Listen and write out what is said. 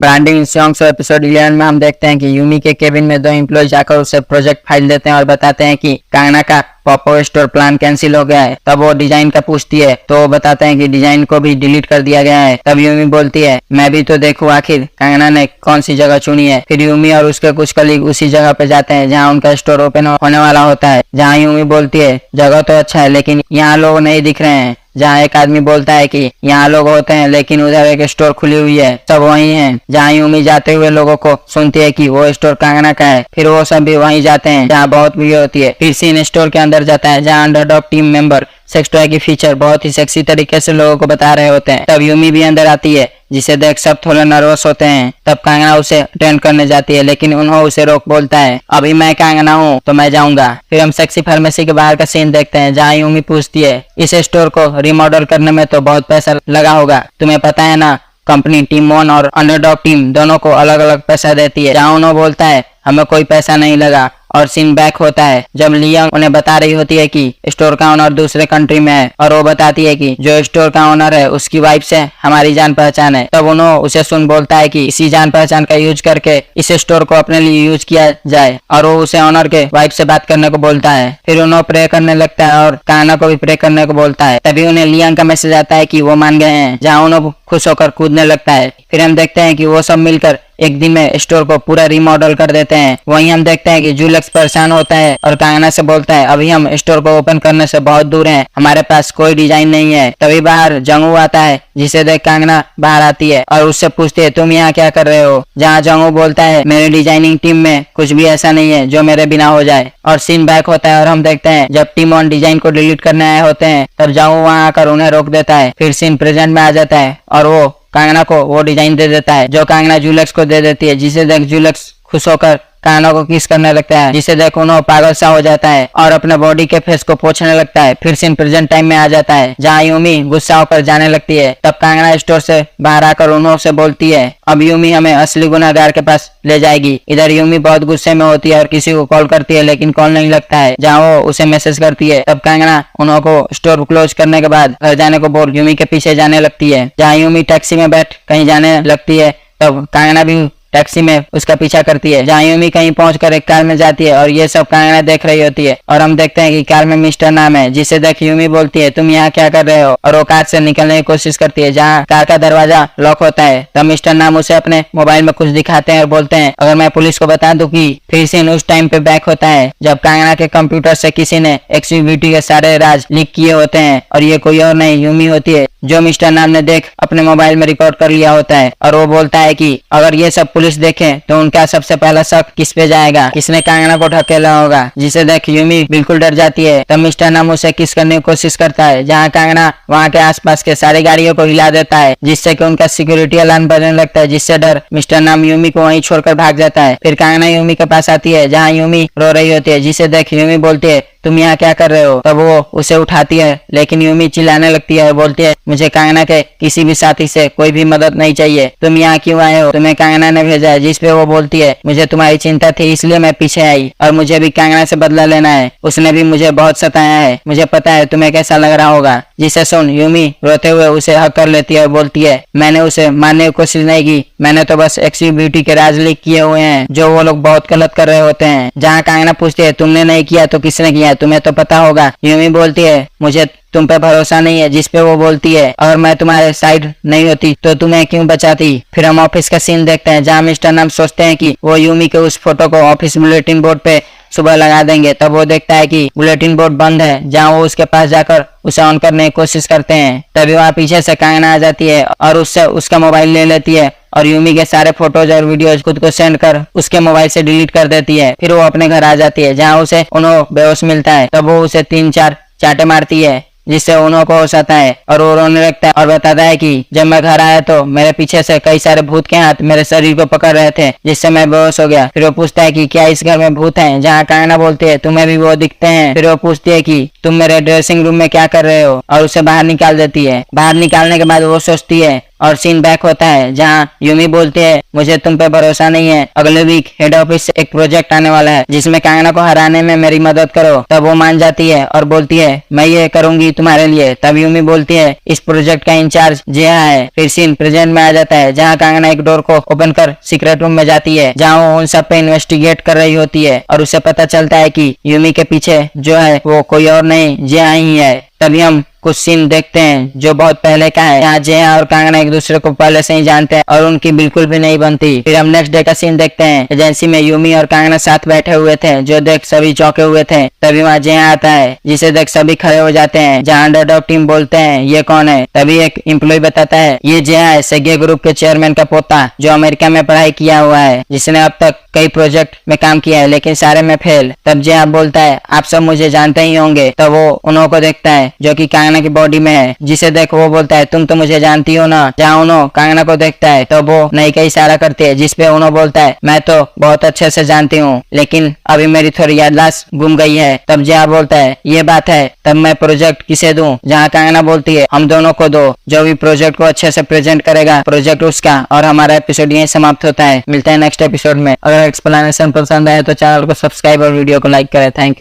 Branding songs episode 11 में हम देखते हैं कि यूमी के केबिन में दो एम्प्लॉय जाकर उसे प्रोजेक्ट फाइल देते हैं और बताते हैं कि कंगना का पॉपअप स्टोर प्लान कैंसिल हो गया है। तब वो डिजाइन का पूछती है तो वो बताते हैं कि डिजाइन को भी डिलीट कर दिया गया है। तब यूमी बोलती है मैं भी तो देखूं आखिर कंगना ने कौन सी जगह चुनी है। फिर यूमी और उसके कुछ कलीग उसी जगह पे जाते हैं जहाँ उनका स्टोर ओपन होने वाला होता है। जहाँ यूमी बोलती है जगह तो अच्छा है लेकिन यहाँ लोग नहीं दिख रहे हैं। जहाँ एक आदमी बोलता है कि यहाँ लोग होते हैं लेकिन उधर एक स्टोर खुली हुई है, सब वही हैं। जहाँ यूमी जाते हुए लोगों को सुनती है कि वो स्टोर कंगना का है। फिर वो सब भी वहीं जाते हैं जहाँ बहुत भीड़ होती है। फिर सीन स्टोर के अंदर जाता है जहाँ underdog team member sex toy की फीचर बहुत ही सेक्सी तरीके से लोगों को बता रहे होते हैं। तब यूमी भी अंदर आती है जिसे देख सब थोड़ा नर्वस होते हैं। तब कंगना उसे अटेंड करने जाती है लेकिन उन्होंने उसे रोक बोलता है अभी मैं कंगना हूँ तो मैं जाऊंगा। फिर हम सेक्सी फार्मेसी के बाहर का सीन देखते हैं जहाँ यूमी पूछती है इस स्टोर को रिमॉडल करने में तो बहुत पैसा लगा होगा, तुम्हें पता है ना कंपनी टीम 1 और अंडरडॉग टीम दोनों को अलग अलग पैसा देती है। जहाँ उन्होंने बोलता है हमें कोई पैसा नहीं लगा और सीन बैक होता है जब लिया उन्हें बता रही होती है कि स्टोर का ओनर दूसरे कंट्री में है और वो बताती है कि जो स्टोर का ओनर है उसकी वाइफ से हमारी जान पहचान है। तब उन्होंने उसे सुन बोलता है कि इसी जान पहचान का यूज करके इस स्टोर को अपने लिए यूज किया जाए और वो उसे ओनर के वाइफ से बात करने को बोलता है। फिर उन्होंने प्रे करने लगता है और कान्हा को भी प्रे करने को बोलता है। तभी उन्हें लियांग का मैसेज आता है कि वो मान गए हैं। जहाँ उन्होंने खुश होकर कूदने लगता है। फिर हम देखते हैं कि वो सब मिलकर एक दिन में स्टोर को पूरा रिमॉडल कर देते हैं। वहीं हम देखते हैं कि जूलक्स परेशान होता है और कंगना से बोलता है अभी हम स्टोर को ओपन करने से बहुत दूर हैं, हमारे पास कोई डिजाइन नहीं है। तभी बाहर जंगू आता है जिसे देख कंगना बाहर आती है और उससे पूछती है तुम यहाँ क्या कर रहे हो। जहाँ जंगू बोलता है मेरी डिजाइनिंग टीम में कुछ भी ऐसा नहीं है जो मेरे बिना हो जाए। और सीन बैक होता है और हम देखते हैं जब टीम 1 डिजाइन को डिलीट करने आए होते हैं तब जंगू वहाँ आकर उन्हें रोक देता है। फिर सीन प्रेजेंट में आ जाता है और वो कंगना को वो डिजाइन दे देता है जो कंगना जूलक्स को दे देती है। जिसे देख जूलक्स खुश होकर कंगना को किस करने लगता है जिसे देख उन्होंने पागल सा हो जाता है और अपने बॉडी के फेस को पोंछने लगता है। फिर सीन प्रेजेंट टाइम में आ जाता है जहाँ यूमी गुस्सा होकर जाने लगती है। तब कंगना स्टोर से बाहर आकर उन्होंने से बोलती है अब यूमी हमें असली गुनहगार के पास ले जाएगी। इधर यूमी बहुत गुस्से में होती है और किसी को कॉल करती है लेकिन कॉल नहीं लगता है। जहाँ वो उसे मैसेज करती है तब कंगना उन्हों को स्टोर क्लोज करने के बाद घर जाने को बोल यूमी के पीछे जाने लगती है। जहाँ यूमी टैक्सी में बैठ कहीं जाने लगती है तब कंगना भी टैक्सी में उसका पीछा करती है। जहाँ यूमी कहीं पहुंचकर एक कार में जाती है और ये सब कंगना देख रही होती है और हम देखते हैं कि कार में मिस्टर नाम है जिसे देख यूमी बोलती है तुम यहाँ क्या कर रहे हो और वो कार से निकलने की कोशिश करती है। जहाँ कार का दरवाजा लॉक होता है तब मिस्टर नाम उसे अपने मोबाइल में कुछ दिखाते हैं और बोलते हैं अगर मैं पुलिस को बता दूं कि फिर सीन उस टाइम पे बैक होता है जब कंगना के कंप्यूटर से किसी ने एक्सवी के सारे राज लीक किए होते हैं और ये कोई और नहीं यूमी होती है जो मिस्टर नाम ने देख अपने मोबाइल में रिकॉर्ड कर लिया होता है। और वो बोलता है कि अगर ये सब पुलिस देखे तो उनका सबसे पहला शक किस पे जाएगा, किसने कंगना को ढकेला होगा। जिसे देख यूमी बिल्कुल डर जाती है। तब मिस्टर नाम उसे किस करने की कोशिश करता है जहाँ कंगना वहाँ के आसपास के सारी गाड़ियों को हिला देता है जिससे कि उनका सिक्योरिटी अलार्म बजने लगता है। जिससे डर मिस्टर नाम यूमी को वहीं छोड़कर भाग जाता है। फिर कंगना यूमी के पास आती है जहाँ यूमी रो रही होती है जिसे देख यूमी बोलती है तुम यहाँ क्या कर रहे हो। तब वो उसे उठाती है लेकिन यूमी चिल्लाने लगती है, बोलती है मुझे कंगना के किसी भी साथी से कोई भी मदद नहीं चाहिए, तुम यहाँ क्यों आए हो, तुम्हें कंगना ने भेजा है। जिस पे वो बोलती है मुझे तुम्हारी चिंता थी इसलिए मैं पीछे आई और मुझे भी कंगना से बदला लेना है, उसने भी मुझे बहुत सताया है, मुझे पता है तुम्हें कैसा लग रहा होगा। जिसे सुन यूमी रोते हुए उसे हक कर लेती है और बोलती है मैंने उसे मारने की कोशिश नहीं की, मैंने तो बस एक्सवी ब्यूटी के राज लीक किए हुए हैं जो वो लोग बहुत गलत कर रहे होते हैं। जहाँ कंगना पूछती है तुमने नहीं किया तो किसने किया, तुम्हें तो पता होगा। यूमी बोलती है मुझे तुम पे भरोसा नहीं है। जिस पे वो बोलती है अगर मैं तुम्हारे साइड नहीं होती तो तुम्हें क्यों बचाती। फिर हम ऑफिस का सीन देखते हैं जहाँ मिस्टर नाम सोचते हैं कि वो यूमी के उस फोटो को ऑफिस बुलेटिन बोर्ड पे सुबह लगा देंगे। तब वो देखता है कि बुलेटिन बोर्ड बंद है। जहाँ वो उसके पास जाकर उसे ऑन करने की कोशिश करते हैं तभी वहाँ पीछे से कंगना आ जाती है और उससे उसका मोबाइल ले लेती है और यूमी के सारे फोटोज और वीडियोज खुद को सेंड कर उसके मोबाइल से डिलीट कर देती है। फिर वो अपने घर आ जाती है जहाँ उसे उन्हों बेहोश मिलता है। तब वो उसे 3-4 चांटे मारती है जिससे उन्हों को होश आता है और वो रोने लगता है और बताता है कि जब मैं घर आया तो मेरे पीछे से कई सारे भूत के हाथ मेरे शरीर को पकड़ रहे थे जिससे मैं बेहोश हो गया। फिर वो पूछता है कि क्या इस घर में भूत हैं। जहाँ कंगना बोलती है तुम्हें भी वो दिखते हैं। फिर वो पूछती है कि तुम मेरे ड्रेसिंग रूम में क्या कर रहे हो और उसे बाहर निकाल देती है। बाहर निकालने के बाद वो सोचती है और सीन बैक होता है जहाँ यूमी बोलती है मुझे तुम पे भरोसा नहीं है, अगले वीक हेड ऑफिस से एक प्रोजेक्ट आने वाला है जिसमें कांगना को हराने में मेरी मदद करो। तब वो मान जाती है और बोलती है मैं ये करूंगी तुम्हारे लिए। तब यूमी बोलती है इस प्रोजेक्ट का इंचार्ज जिया है। फिर सीन प्रेजेंट में आ जाता है जहाँ कांगना एक डोर को ओपन कर सीक्रेट रूम में जाती है जहाँ वो उन सब पे इन्वेस्टिगेट कर रही होती है और उसे पता चलता है कि यूमी के पीछे जो है वो कोई और नहीं जिया ही है। तभी हम कुछ सीन देखते हैं जो बहुत पहले का है, यहाँ जया और कांगना एक दूसरे को पहले से ही जानते हैं और उनकी बिल्कुल भी नहीं बनती। फिर हम नेक्स्ट डे का सीन देखते हैं, एजेंसी में यूमी और कांगना साथ बैठे हुए थे जो देख सभी चौंके हुए थे। तभी वहाँ जया आता है जिसे देख सभी खड़े हो जाते हैं। जहाँ अंडरडॉग टीम बोलते हैं ये कौन है। तभी एक एम्प्लॉय बताता है ये जया है, सेगे ग्रुप के चेयरमैन का पोता जो अमेरिका में पढ़ाई किया हुआ है, जिसने अब तक कई प्रोजेक्ट में काम किया है लेकिन सारे में फेल। तब जया बोलता है आप सब मुझे जानते ही होंगे। तब वो उन्हों को देखता है जो कि कांगना की बॉडी में है, जिसे देख वो बोलता है तुम तो मुझे जानती हो ना। जहाँ उन्हों कांगना को देखता है तो वो नहीं का इशारा करती है जिसपे उन्हों बोलता है मैं तो बहुत अच्छे से जानती हूँ लेकिन अभी मेरी थोड़ी याददाश्त गुम गई है। तब जया बोलता है ये बात है, तब मैं प्रोजेक्ट किसे दूं। जहाँ कांगना बोलती है हम दोनों को दो, जो भी प्रोजेक्ट को अच्छे से प्रेजेंट करेगा प्रोजेक्ट उसका। और हमारा एपिसोड यहीं समाप्त होता है। मिलते हैं नेक्स्ट एपिसोड में। अगर एक्सप्लेनेशन पसंद आए तो चैनल को सब्सक्राइब और वीडियो को लाइक करें। Thank you.